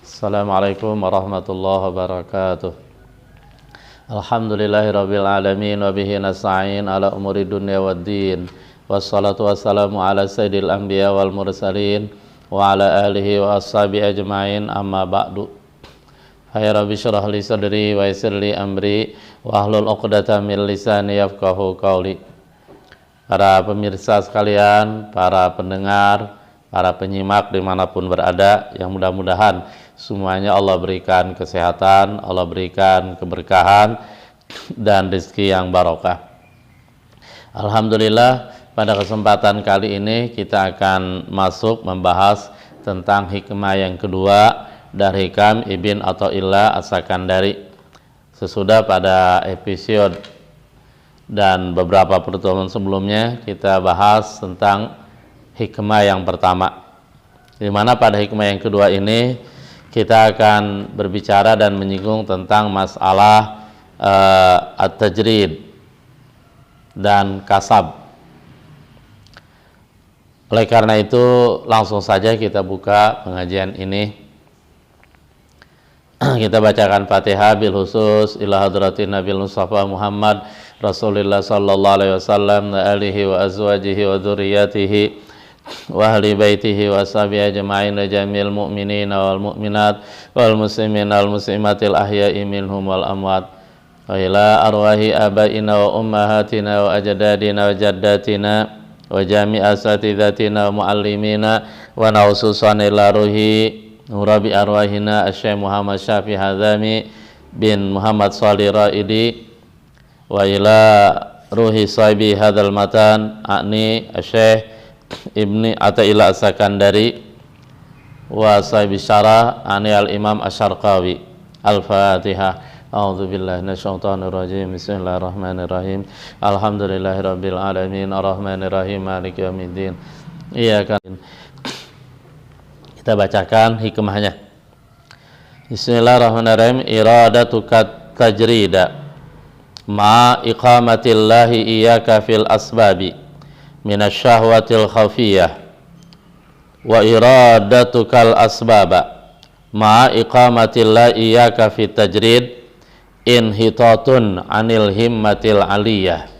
Assalamualaikum warahmatullahi wabarakatuh. Alhamdulillahirabbil alamin wa bihi nasta'in ala umuri dunya waddin. Wassalatu wassalamu ala sayyidil anbiya wal mursalin wa ala alihi wa ashabihi ajmain, amma ba'du. Hai rabbi shrah li sadri wa yassir li amri wa hlul 'uqdatam min lisani yafqahu qawli. Para pemirsa sekalian, para pendengar, para penyimak dimanapun berada, yang mudah-mudahan semuanya Allah berikan kesehatan, Allah berikan keberkahan dan rezeki yang barokah. Alhamdulillah, pada kesempatan kali ini kita akan masuk membahas tentang hikmah yang kedua dari Hikam Ibn Athaillah As-Sakandari. Sesudah pada episode dan beberapa pertemuan sebelumnya kita bahas tentang hikmah yang pertama, di mana pada hikmah yang kedua ini kita akan berbicara dan menyinggung tentang masalah at-tajrid dan kasab. Oleh karena itu langsung saja kita buka pengajian ini. Kita bacakan Fatihah bil khusus ila hadratin Nabi Mustafa Muhammad Rasulullah sallallahu alaihi wasallam wa alihi wa azwajihi wa dzurriyyatihi wa ahli baitihi wa ashabihi ajma'in wa jamil mu'minina wal mu'minat wal muslimina wal muslimatil ahya'i minhum wal amwat wa ila arwahi abaina wa ummahatina wa ajdadina wa jaddatina wa jami' asatidatina wa muallimina wa naususan ila ruhi Rabi arwahina Syekh Muhammad Syafi Hazami bin Muhammad Shalih Raidi wa ila ruhi sahibi hadzal matan akni Syekh Ibni Athaillah As-Sakandari wa sahibi syarah ani al-Imam Asy-Syarqawi. Al-Fatihah. A'udzu billahi minasyaitonir rajim. Bismillahirrahmanirrahim. Alhamdulillahirabbil alamin arrahmanir rahim maliki yaumiddin. Iyyaka Kita bacakan hikmahnya. Bismillahirrahmanirrahim. Iradatuka tajrida ma iqamatillahi iyyaka fil asbabi minasyahwatil khafiyah wa iradatukal asbaba ma iqamatillahi iyyaka fit tajrid inhitatun anil himmatil aliyah.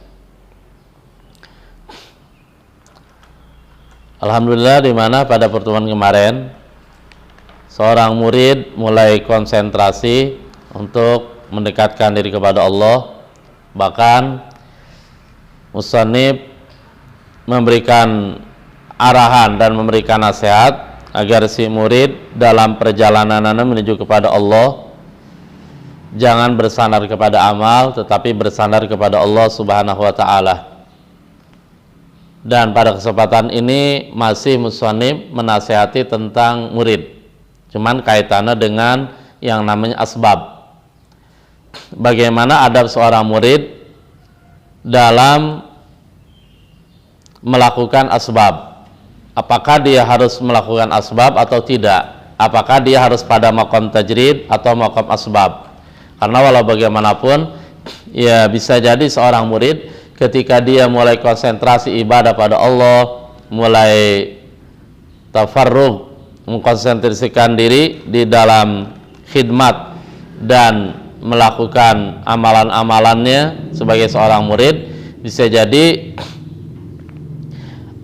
Alhamdulillah, di mana pada pertemuan kemarin seorang murid mulai konsentrasi untuk mendekatkan diri kepada Allah. Bahkan musannif memberikan arahan dan memberikan nasihat agar si murid dalam perjalanannya menuju kepada Allah jangan bersandar kepada amal, tetapi bersandar kepada Allah Subhanahu wa ta'ala. Dan pada kesempatan ini masih musannif menasihati tentang murid, cuman kaitannya dengan yang namanya asbab. Bagaimana adab seorang murid dalam melakukan asbab? Apakah dia harus melakukan asbab atau tidak? Apakah dia harus pada maqam tajrid atau maqam asbab? Karena walau bagaimanapun, ya bisa jadi seorang murid ketika dia mulai konsentrasi ibadah pada Allah, mulai tafarrug, mengkonsentrasikan diri di dalam khidmat dan melakukan amalan-amalannya sebagai seorang murid, bisa jadi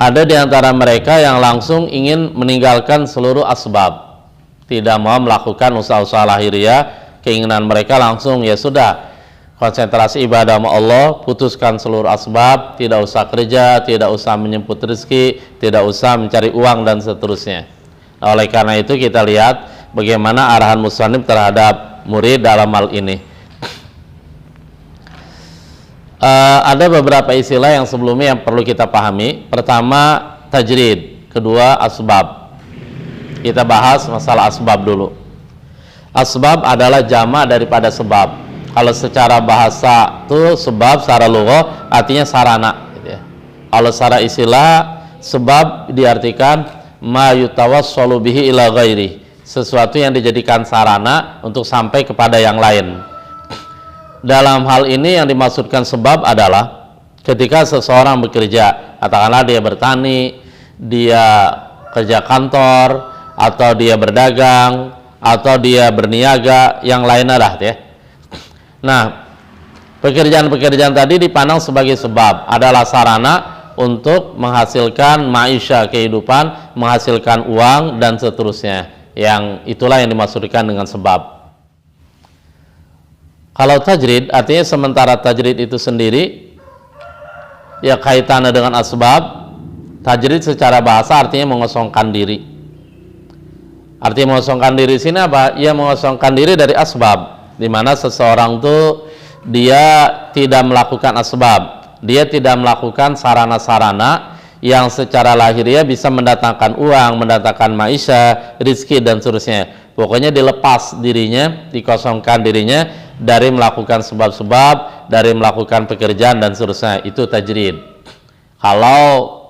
ada di antara mereka yang langsung ingin meninggalkan seluruh asbab, tidak mau melakukan usaha-usaha lahiriah. Keinginan mereka langsung, ya sudah, konsentrasi ibadah sama Allah, putuskan seluruh asbab, tidak usah kerja, tidak usah menyemput rezeki, tidak usah mencari uang dan seterusnya. Nah, oleh karena itu kita lihat bagaimana arahan musannif terhadap murid dalam hal ini. Ada beberapa istilah yang sebelumnya yang perlu kita pahami. Pertama tajrid, kedua asbab. Kita bahas masalah asbab dulu. Asbab adalah jamak daripada sebab. Kalau secara bahasa itu sebab, secara lughah artinya sarana gitu ya. Kalau secara istilah sebab diartikan ma yutawassalu bihi ila ghairi, sesuatu yang dijadikan sarana untuk sampai kepada yang lain. Dalam hal ini yang dimaksudkan sebab adalah ketika seseorang bekerja, katakanlah dia bertani, dia kerja kantor, atau dia berdagang, atau dia berniaga, yang lainnya dah ya. Nah, pekerjaan-pekerjaan tadi dipandang sebagai sebab, adalah sarana untuk menghasilkan maisha, kehidupan, menghasilkan uang dan seterusnya. Yang itulah yang dimaksudkan dengan sebab. Kalau tajrid, artinya sementara tajrid itu sendiri ya kaitannya dengan asbab. Tajrid secara bahasa artinya mengosongkan diri. Artinya mengosongkan diri sini apa? Ya mengosongkan diri dari asbab, di mana seseorang tuh dia tidak melakukan asbab, dia tidak melakukan sarana-sarana yang secara lahiriah bisa mendatangkan uang, mendatangkan maisha, rizki dan seterusnya. Pokoknya dilepas dirinya, dikosongkan dirinya dari melakukan sebab-sebab, dari melakukan pekerjaan dan seterusnya. Itu tajrid. Kalau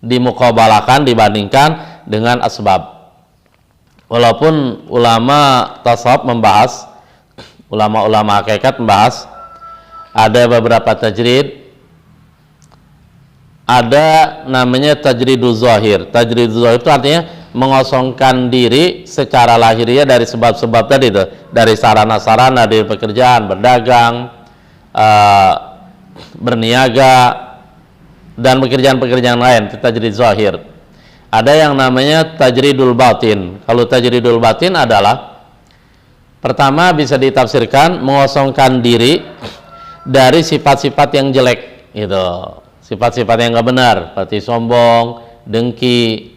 dimukabalakan, dibandingkan dengan asbab. Walaupun ulama tasawuf membahas, ulama-ulama hakikat membahas, ada beberapa tajrid. Ada namanya tajridul zahir. Tajridul zahir itu artinya mengosongkan diri secara lahiriah dari sebab-sebab tadi itu, dari sarana-sarana, dari pekerjaan, berdagang, berniaga, dan pekerjaan-pekerjaan lain. Itu tajrid zahir. Ada yang namanya tajridul batin. Kalau tajridul batin adalah, pertama bisa ditafsirkan mengosongkan diri dari sifat-sifat yang jelek, gitu. Sifat-sifat yang nggak benar, seperti sombong, dengki,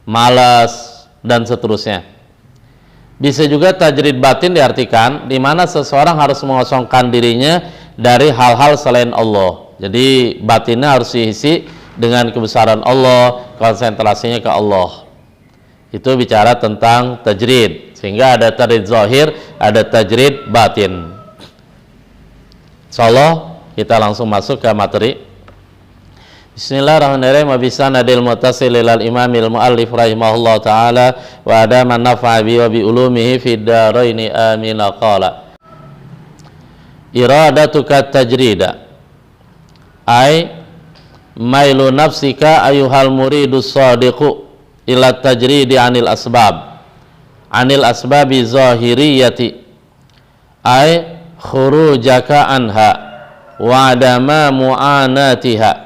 malas, dan seterusnya. Bisa juga tajrid batin diartikan di mana seseorang harus mengosongkan dirinya dari hal-hal selain Allah. Jadi batinnya harus diisi dengan kebesaran Allah, konsentrasinya ke Allah. Itu bicara tentang tajrid. Sehingga ada tajrid zahir, ada tajrid batin. Insyaallah kita langsung masuk ke materi. Bismillahirrahmanirrahim. Wa bisanadil muttasil ilal imamil muallif rahimahullah taala wa adaman nafa'a bi wa bi ulumihi fid daraini amin. Qala iradatuka tajrida ay mailu nafsika ayuhal muridus sadiqu ila tajridi anil asbabi zahiriyati ay khurujaka anha wa adama mu'anatiha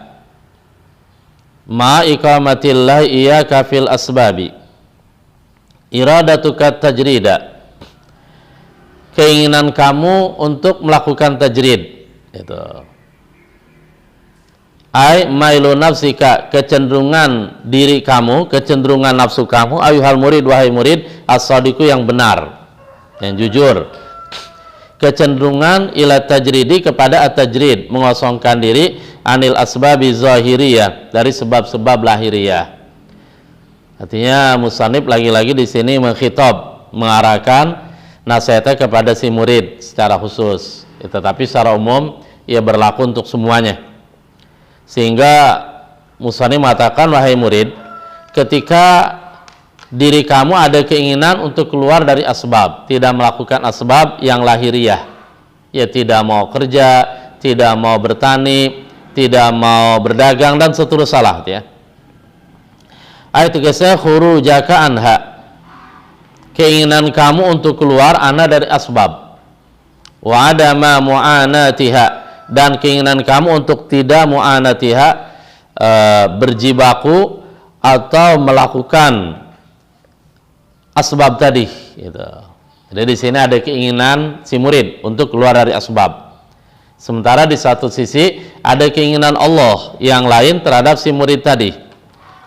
ma iqamatillah iyaka fil asbabi. Iradatuka tajrida, keinginan kamu untuk melakukan tajrid, itu ai mailu nafsika, kecenderungan diri kamu, kecenderungan nafsu kamu, ayuhal murid, wahai murid, as-sadiqu, yang benar, yang jujur, kecenderungan ila tajridi, kepada at-tajrid, mengosongkan diri, anil asbabi zahiriyah, dari sebab-sebab lahiriah. Artinya musannif lagi-lagi di sini mengkhitab, mengarahkan nasihatnya kepada si murid secara khusus, tetapi secara umum ia berlaku untuk semuanya. Sehingga musannif mengatakan, wahai murid, ketika diri kamu ada keinginan untuk keluar dari asbab, tidak melakukan asbab yang lahiriah, ya tidak mau kerja, tidak mau bertani, tidak mau berdagang dan seterusnya, ya. Ayat tegasnya khurujaka anha, keinginan kamu untuk keluar anha dari asbab, wa adama mu'anatiha, dan keinginan kamu untuk tidak mu'anatiha, berjibaku atau melakukan asbab tadi, gitu. Jadi di sini ada keinginan si murid untuk keluar dari asbab. Sementara di satu sisi ada keinginan Allah yang lain terhadap si murid tadi.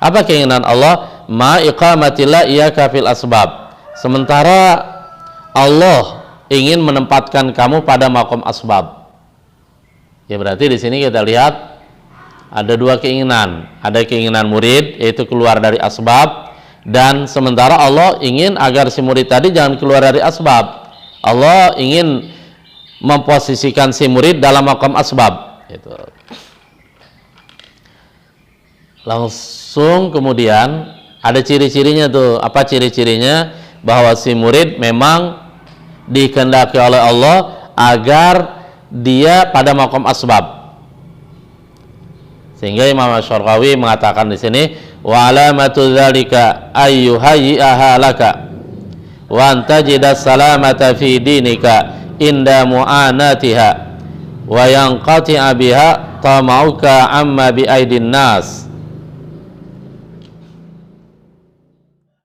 Apa keinginan Allah? Ma iqamatillah iyaka fil asbab. Sementara Allah ingin menempatkan kamu pada makom asbab. Ya berarti di sini kita lihat ada dua keinginan. Ada keinginan murid, yaitu keluar dari asbab, dan sementara Allah ingin agar si murid tadi jangan keluar dari asbab. Allah ingin memposisikan si murid dalam makom asbab, gitu. Langsung kemudian ada ciri-cirinya tuh. Apa ciri-cirinya? Bahwa si murid memang dikehendaki oleh Allah agar dia pada makom asbab. Sehingga Imam Asy-Syarqawi mengatakan di sini, wa alamatu dzalika ayyuhayyi'aha laka wa antajida salamata fi dinika inda mu'anatiha wa yanqati'a biha tamauka amma bi aidin nas